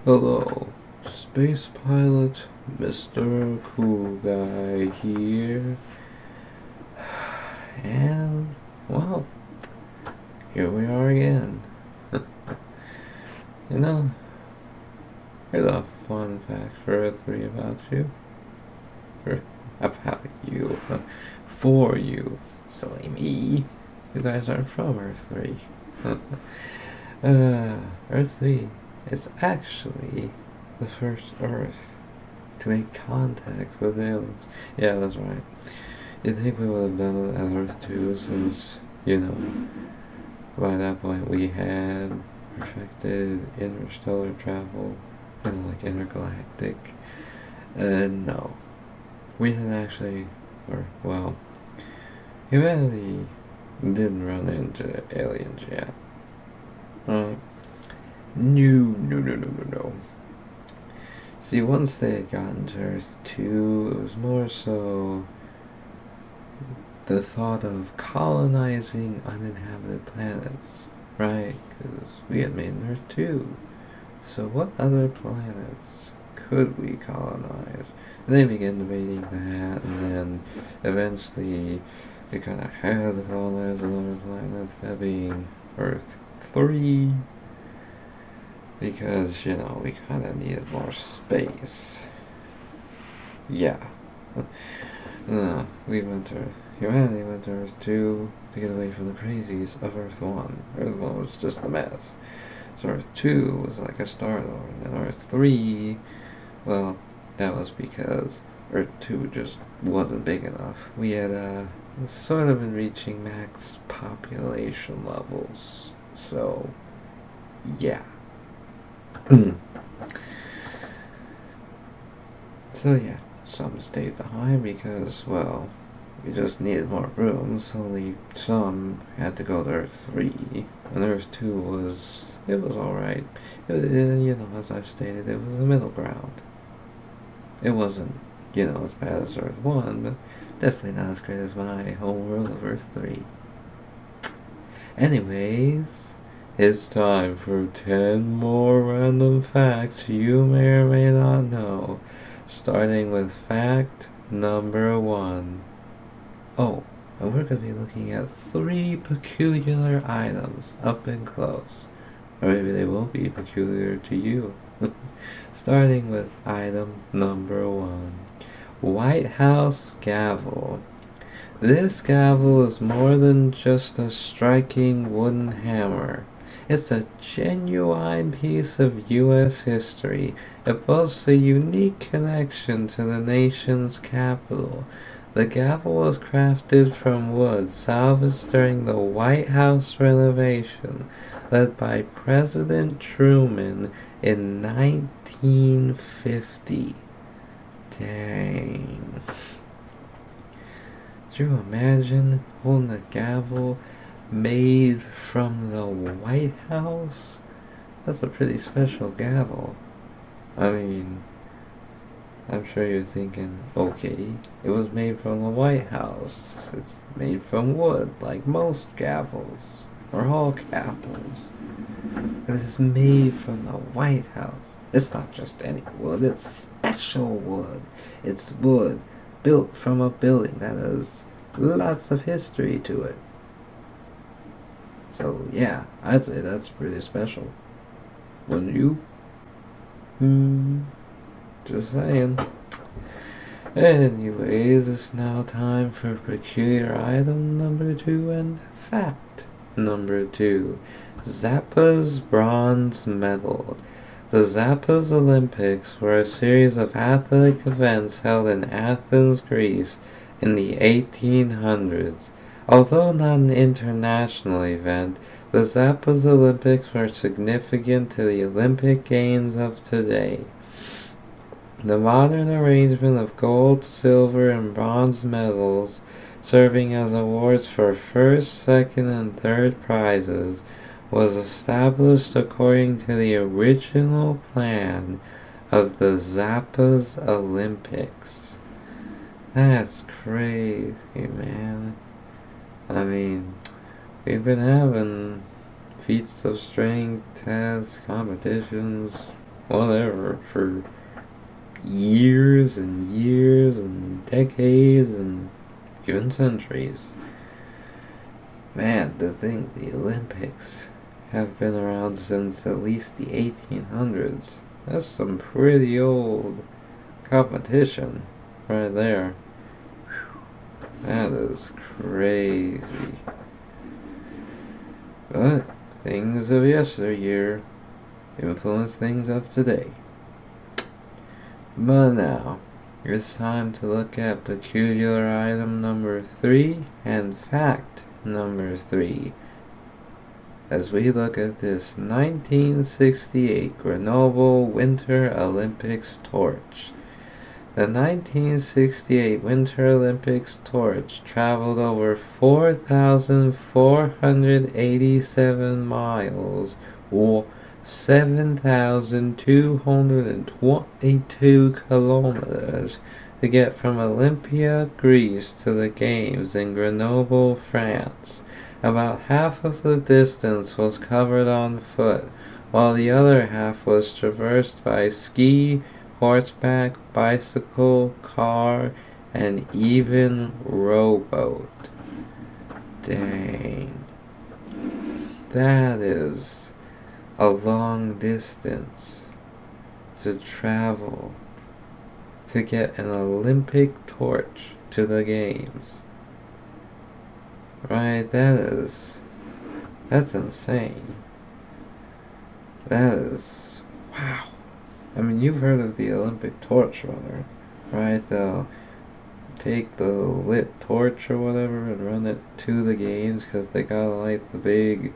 Hello, space pilot Mr. Cool Guy here. And, well, here we are again. You know, here's a fun fact for Earth 3 about you. About you. For you. Silly me. You guys aren't from Earth 3. Earth 3 is actually the first Earth to make contact with aliens. Yeah, that's right. You think we would have done it at Earth 2 since, by that point we had perfected interstellar travel, like intergalactic? No. We didn't actually, humanity didn't run into aliens yet. No, no. See, once they had gotten to Earth 2, it was more so the thought of colonizing uninhabited planets, right? Because we had made an Earth 2. So what other planets could we colonize? And they began debating that, and then eventually we kind of had to colonize another planet, that being Earth 3, because, we kind of needed more space. Yeah. No, humanity went to Earth 2 to get away from the crazies of Earth 1. Earth 1 was just a mess. So Earth 2 was like a start over, and then Earth 3, well, that was because Earth 2 just wasn't big enough. We had sort of been reaching max population levels. So, yeah. So yeah, some stayed behind because, well, we just needed more room, so only some had to go to Earth 3, and Earth 2 was alright. As I've stated, it was the middle ground. It wasn't, as bad as Earth 1, but definitely not as great as my home world of Earth 3. Anyways, it's time for 10 more random facts you may or may not know, starting with fact number 1. Oh, and we're going to be looking at 3 peculiar items up and close. Or maybe they won't be peculiar to you. Starting with item number 1. White House gavel. This gavel is more than just a striking wooden hammer. It's a genuine piece of U.S. history. It boasts a unique connection to the nation's capital. The gavel was crafted from wood salvaged during the White House renovation, led by President Truman in 1950. Dang. Could you imagine holding a gavel made from the White House? That's a pretty special gavel. I mean, I'm sure you're thinking, okay, it was made from the White House. It's made from wood, like most gavels, or all gavels. But it's made from the White House. It's not just any wood, it's special wood. It's wood built from a building that has lots of history to it. So yeah, I'd say that's pretty special. Wouldn't you? Just saying. Anyways, it's now time for peculiar item number 2 and fact number 2. Zappa's bronze medal. The Zappa's Olympics were a series of athletic events held in Athens, Greece in the 1800s. Although not an international event, the Zappa's Olympics were significant to the Olympic Games of today. The modern arrangement of gold, silver, and bronze medals serving as awards for first, second, and third prizes was established according to the original plan of the Zappa's Olympics. That's crazy, man. I mean, we've been having feats of strength tests, competitions whatever, for years and years and decades and even centuries. Man, to think the Olympics have been around since at least the 1800s. That's some pretty old competition right there. That is crazy. But things of yesteryear influence things of today. But now, it's time to look at peculiar item number 3 and fact number 3 as we look at this 1968 Grenoble Winter Olympics torch. The 1968 Winter Olympics torch traveled over 4,487 miles, or 7,222 kilometers, to get from Olympia, Greece to the Games in Grenoble, France. About half of the distance was covered on foot, while the other half was traversed by ski, horseback, bicycle, car, and even rowboat. Dang. That is a long distance to travel to get an Olympic torch to the games. Right, that's insane. That is, wow. I mean, you've heard of the Olympic torch runner, right? They'll take the lit torch or whatever and run it to the games because they gotta light the big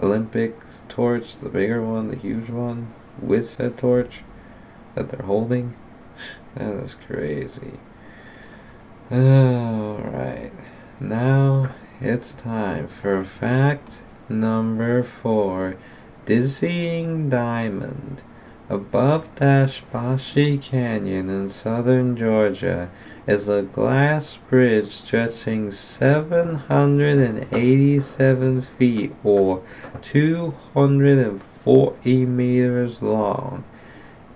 Olympic torch, the bigger one, the huge one, with that torch that they're holding. That is crazy. Alright, now it's time for fact number 4. Dizzying Diamond. Above Dashbashi Canyon in southern Georgia is a glass bridge stretching 787 feet or 240 meters long.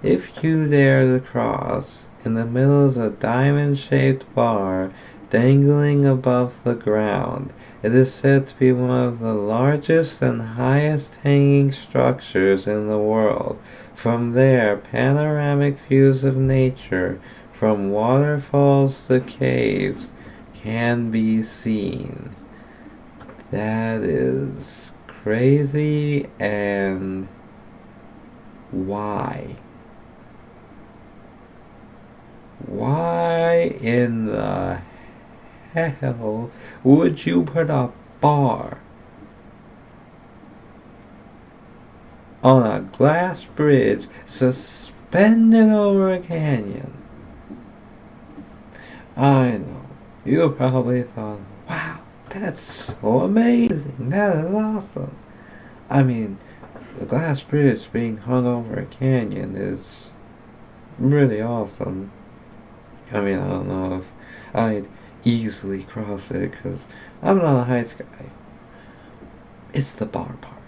If you dare to cross, in the middle is a diamond-shaped bar dangling above the ground. It is said to be one of the largest and highest hanging structures in the world. From there, panoramic views of nature, from waterfalls to caves, can be seen. That is crazy, and why? Why in the hell would you put a bar on a glass bridge suspended over a canyon? I know, you probably thought, wow, that's so amazing, that is awesome. I mean, the glass bridge being hung over a canyon is really awesome. I mean, I don't know if I'd easily cross it because I'm not a heights guy. It's the bar part.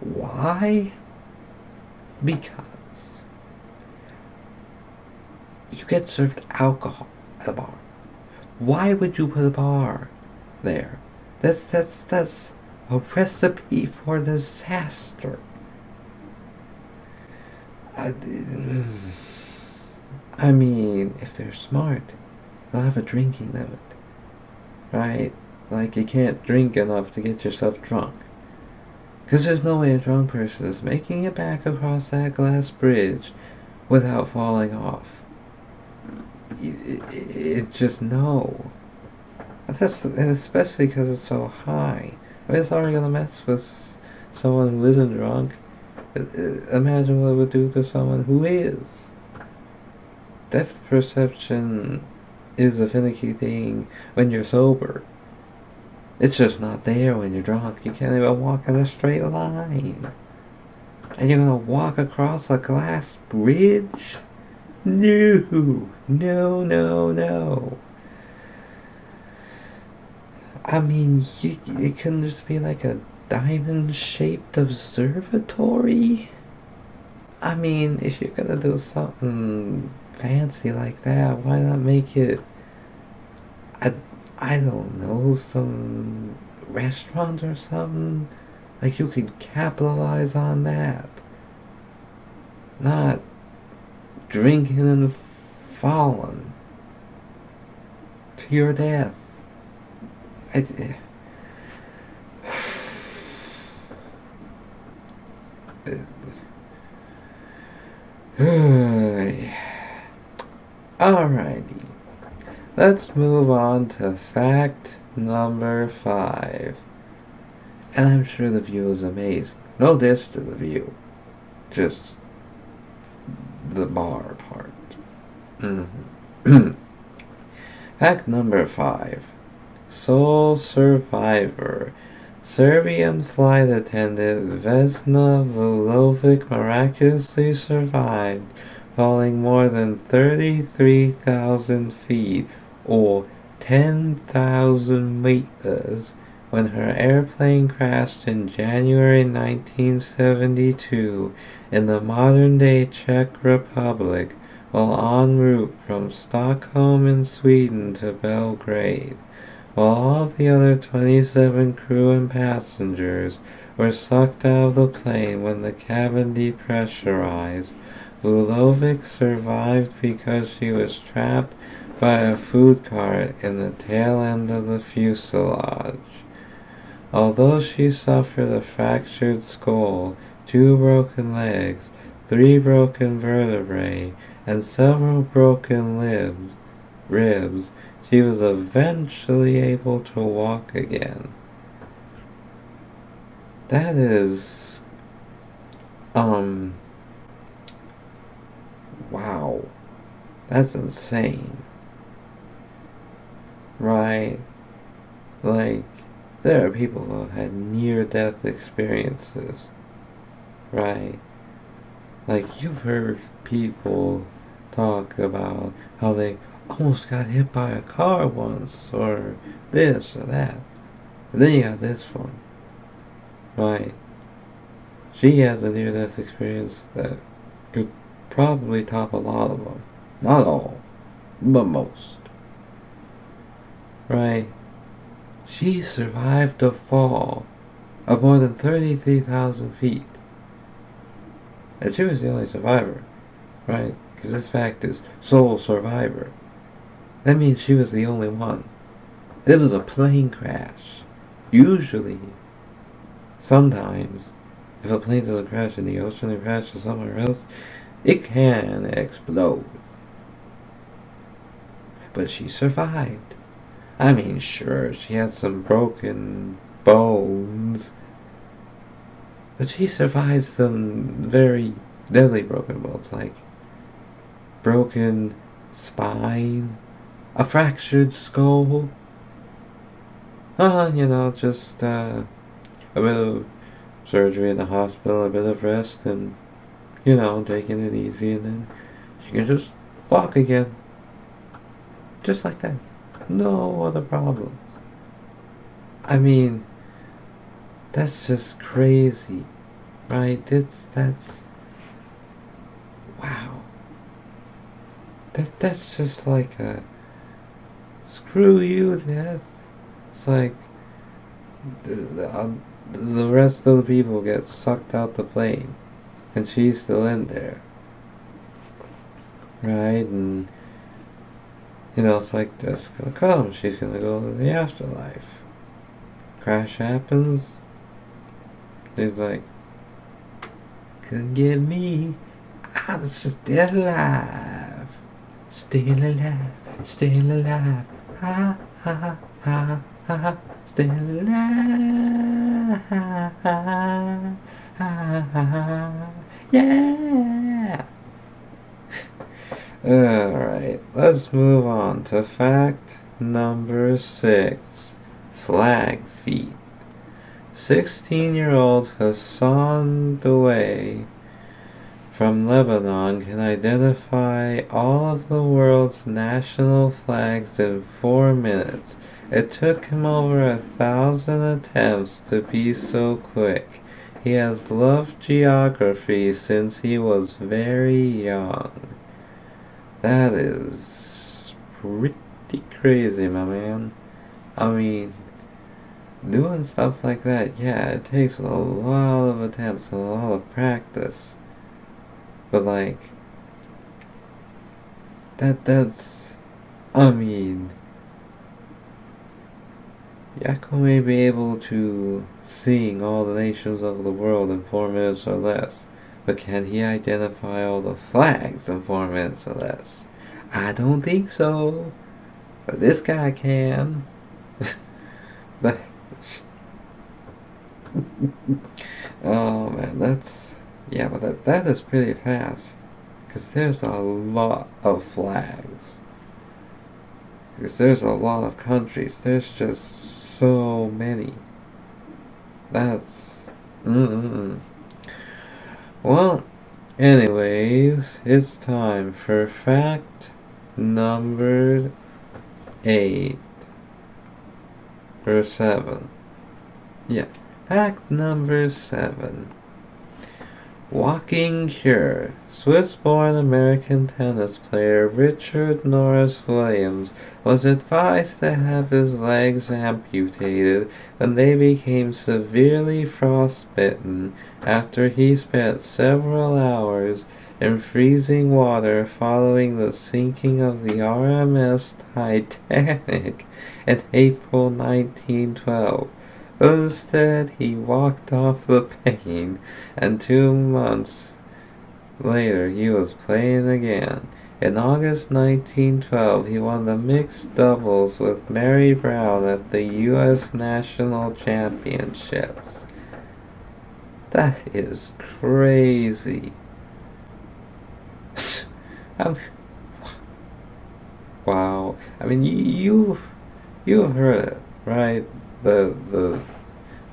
Why? Because you get served alcohol at a bar. Why would you put a bar there? That's a recipe for disaster. I mean, if they're smart, they'll have a drinking limit, right? Like, you can't drink enough to get yourself drunk. Because there's no way a drunk person is making it back across that glass bridge without falling off. It just, no. That's, especially because it's so high. I mean, it's already going to mess with someone who isn't drunk. Imagine what it would do to someone who is. Depth perception is a finicky thing when you're sober. It's just not there when you're drunk. You can't even walk in a straight line. And you're gonna walk across a glass bridge? No. I mean, it couldn't just be like a diamond-shaped observatory? I mean, if you're gonna do something fancy like that, why not make it, I, I don't know, some restaurant or something? Like, you could capitalize on that. Not drinking and falling to your death. It, Alrighty. Let's move on to fact number 5. And I'm sure the view is amazing. No diss to the view. Just the bar part. Fact number 5. Sole survivor. Serbian flight attendant Vesna Vulovic miraculously survived, falling more than 33,000 feet, or 10,000 meters, when her airplane crashed in January 1972 in the modern-day Czech Republic while en route from Stockholm in Sweden to Belgrade. While all of the other 27 crew and passengers were sucked out of the plane when the cabin depressurized, Vulovic survived because she was trapped by a food cart in the tail end of the fuselage. Although she suffered a fractured skull, 2 broken legs, 3 broken vertebrae, and several broken ribs, she was eventually able to walk again. That is, wow. That's insane. Right? Like, there are people who have had near-death experiences. Right? Like, you've heard people talk about how they almost got hit by a car once, or this or that. And then you got this one. Right? She has a near-death experience that could probably top a lot of them. Not all, but most. Right? She survived a fall of more than 33,000 feet. And she was the only survivor. Right? Because this fact is sole survivor. That means she was the only one. It was a plane crash. Usually, sometimes, if a plane doesn't crash in the ocean and crashes somewhere else, it can explode. But she survived. I mean, sure, she had some broken bones, but she survived some very deadly broken bones, like broken spine, a fractured skull. Just a bit of surgery in the hospital, a bit of rest, and, taking it easy, and then she can just walk again. Just like that. No other problems. I mean, that's just crazy, right? That's wow. That's just like a screw you, death. It's like the rest of the people get sucked out the plane, and she's still in there, right? And it's like that's gonna come. She's gonna go to the afterlife. Crash happens. She's like, "Couldn't get me. I'm still alive. Still alive. Still alive. Ha ha ha ha. Still alive. Ha ha ha. Yeah." Alright, let's move on to fact number 6. Flag feet. 16-year-old Hassan Douay from Lebanon can identify all of the world's national flags in 4 minutes. It took him over 1,000 attempts to be so quick. He has loved geography since he was very young. That is pretty crazy, my man. I mean, doing stuff like that, yeah, it takes a lot of attempts and a lot of practice. But like, that's, I mean, Yakko may be able to sing all the nations of the world in 4 minutes or less, but can he identify all the flags in 4 minutes or less? I don't think so, but this guy can. Oh man, yeah, but that is pretty fast, because there's a lot of flags. Because there's a lot of countries. There's just so many. That's... Mm-mm. Well, anyways, it's time for fact number 8. Or 7. Yeah, fact number 7. Walking cure. Swiss-born American tennis player Richard Norris Williams was advised to have his legs amputated when they became severely frostbitten after he spent several hours in freezing water following the sinking of the RMS Titanic in April 1912. Instead, he walked off the pain, and 2 months later he was playing again. In August 1912, he won the mixed doubles with Mary Brown at the U.S. National Championships. That is crazy. Wow. I mean, you've heard it, right? I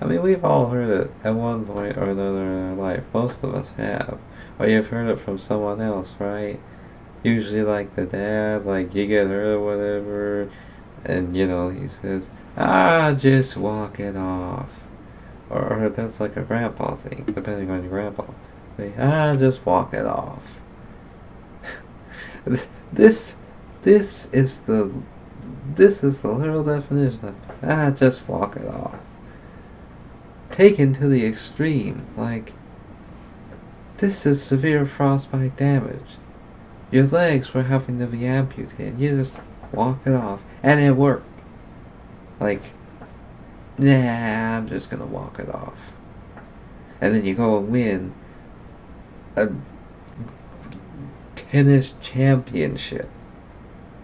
mean, we've all heard it at one point or another in our life. Most of us have. Or you've heard it from someone else, right? Usually like the dad, like you get hurt or whatever, and he says, just walk it off. Or that's like a grandpa thing, depending on your grandpa. Say, just walk it off. this is the literal definition of just walk it off. Taken to the extreme, like, this is severe frostbite damage. Your legs were having to be amputated. You just walk it off, and it worked. Like, I'm just gonna walk it off. And then you go and win a tennis championship.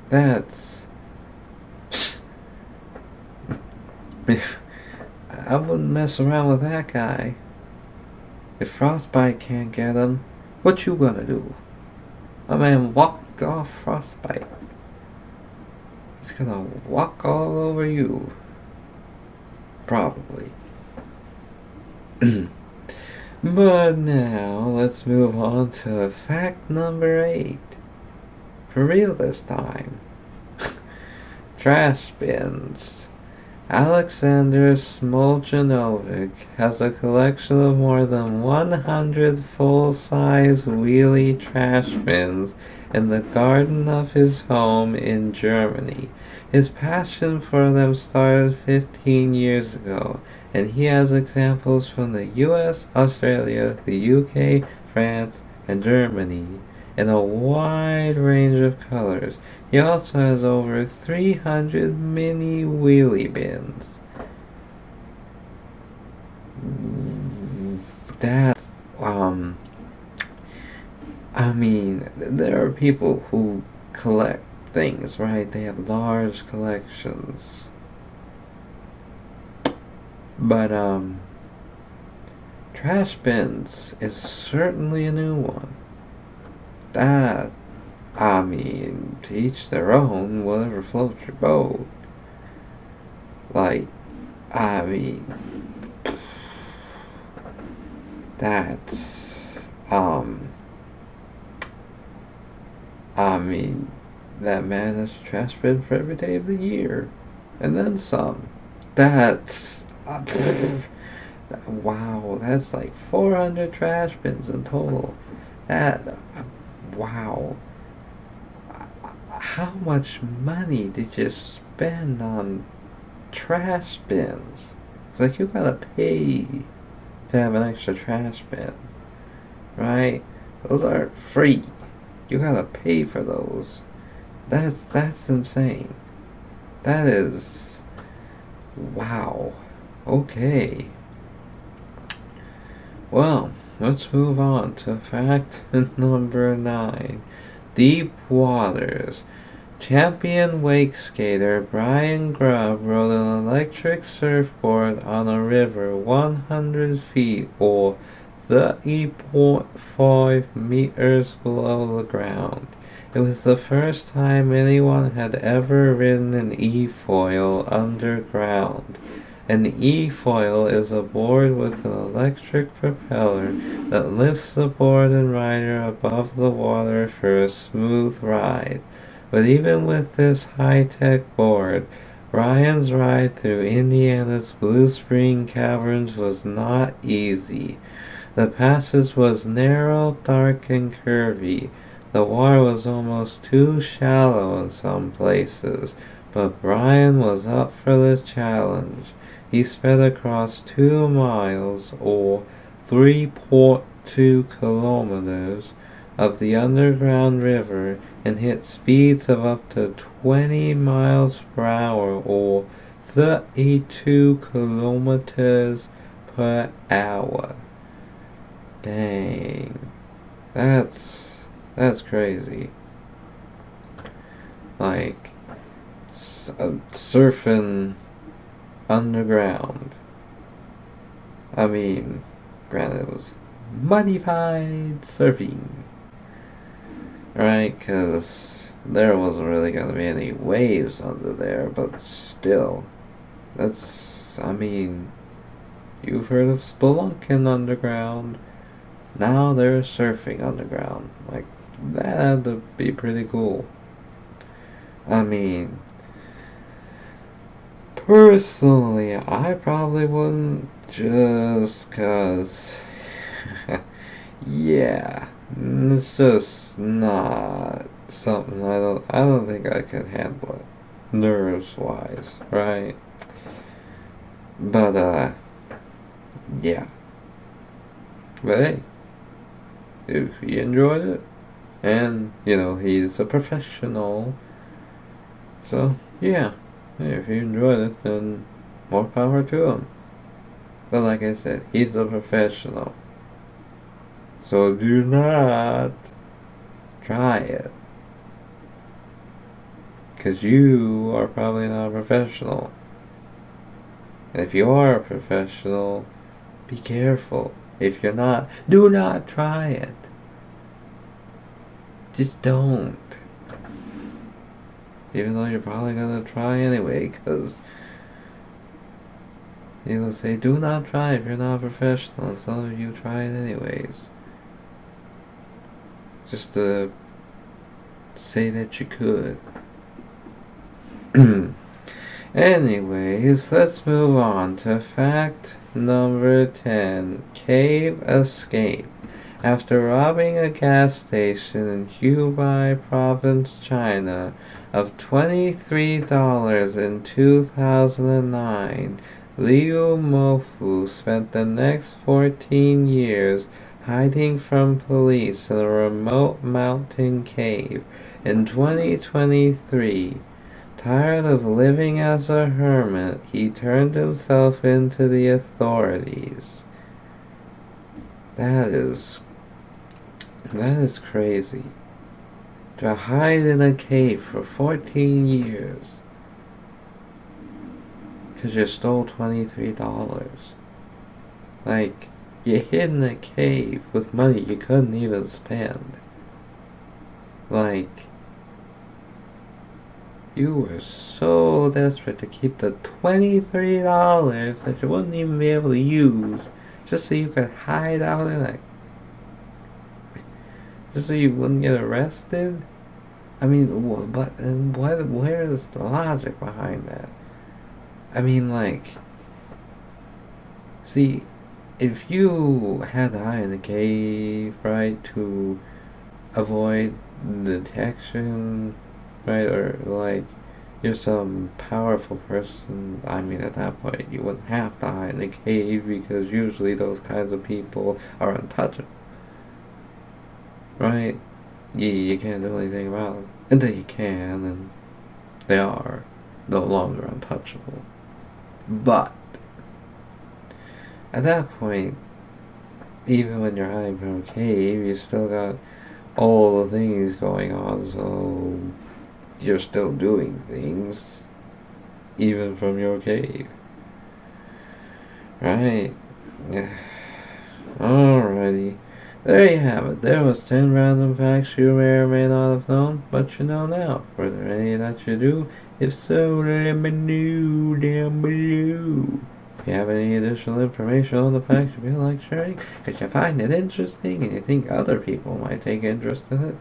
That's... I wouldn't mess around with that guy. If frostbite can't get him, what you gonna do? My man walked off frostbite. He's gonna walk all over you. Probably. But now, let's move on to fact number 8. For real this time. Trash bins. Alexander Smoljanovic has a collection of more than 100 full-size wheelie trash bins in the garden of his home in Germany. His passion for them started 15 years ago, and he has examples from the US, Australia, the UK, France, and Germany in a wide range of colors. He also has over 300 mini wheelie bins. That's, I mean, there are people who collect things, right? They have large collections. But, trash bins is certainly a new one. That, I mean, to each their own, whatever floats your boat. Like, I mean, that's, I mean, that man has a trash bin for every day of the year. And then some. That's, Wow, that's like 400 trash bins in total. That, wow. How much money did you spend on trash bins? It's like you gotta pay to have an extra trash bin, right? Those aren't free. You gotta pay for those. That's insane. That is, wow. Okay. Well, let's move on to fact number 9. Deep waters. Champion wake skater Brian Grubb rode an electric surfboard on a river 100 feet or 30.5 meters below the ground. It was the first time anyone had ever ridden an e-foil underground. An e-foil is a board with an electric propeller that lifts the board and rider above the water for a smooth ride. But even with this high-tech board, Ryan's ride through Indiana's Blue Spring Caverns was not easy. The passage was narrow, dark, and curvy. The water was almost too shallow in some places, but Brian was up for the challenge. He sped across 2 miles, or 3.2 kilometers, of the underground river and hit speeds of up to 20 miles per hour, or 32 kilometers per hour. Dang. That's crazy. Like, surfing underground. I mean, granted, it was modified surfing, right? Because there wasn't really going to be any waves under there, but still, I mean, you've heard of spelunking underground. Now they're surfing underground. Like, that had to be pretty cool. I mean, personally, I probably wouldn't, just 'cause yeah, it's just not something I don't think I could handle it, nerves wise, right? But yeah. But hey, if he enjoyed it, and he's a professional, so yeah, hey, if he enjoyed it, then more power to him. But like I said, he's a professional, so do not try it, because you are probably not a professional. And if you are a professional, be careful. If you're not, do not try it. Just don't. Even though you're probably gonna try anyway, because they will say, do not try if you're not a professional. Some of you try it anyways. Just to say that you could. Anyways, let's move on to fact number 10. Cave escape. After robbing a gas station in Hubei province, China, of $23 in 2009, Liu Mofu spent the next 14 years hiding from police in a remote mountain cave. In 2023, tired of living as a hermit, he turned himself in to the authorities. That is crazy. To hide in a cave for 14 years because you stole $23. Like, you hid in a cave with money you couldn't even spend. Like, you were so desperate to keep the $23 that you wouldn't even be able to use just so you could hide out in a... just so you wouldn't get arrested? I mean, where is the logic behind that? I mean, like... see, if you had to hide in a cave, right, to avoid detection, right, or like you're some powerful person, I mean, at that point, you wouldn't have to hide in a cave because usually those kinds of people are untouchable, right? You can't do anything about them. Until you can, and they are no longer untouchable. But at that point, even when you're hiding from a cave, you still got all the things going on, so you're still doing things, even from your cave. Right? Alrighty. There you have it. There was 10 random facts you may or may not have known, but you know now. Were there any that you do? If so, let me know down below. If you have any additional information on the facts you feel like sharing, because you find it interesting and you think other people might take interest in it,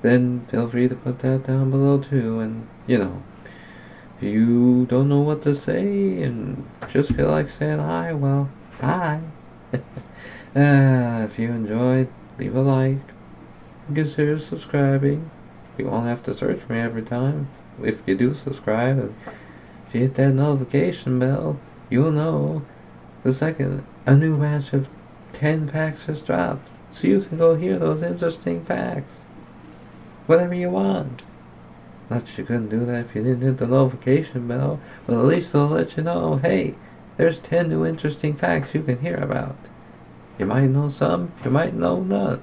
then feel free to put that down below too. And, if you don't know what to say and just feel like saying hi, well, hi. If you enjoyed, leave a like. Consider subscribing. You won't have to search me every time. If you do subscribe and if you hit that notification bell, you'll know the second a new batch of 10 facts has dropped. So you can go hear those interesting facts. Whatever you want. Not that you couldn't do that if you didn't hit the notification bell, but at least it'll let you know, hey, there's 10 new interesting facts you can hear about. You might know some, you might know none,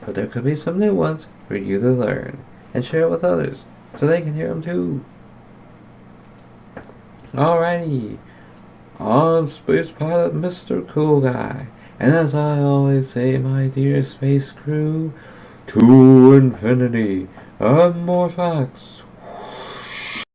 but there could be some new ones for you to learn and share with others so they can hear them too. Alrighty, I'm Space Pilot Mr. Cool Guy, and as I always say, my dear space crew, to infinity and more facts.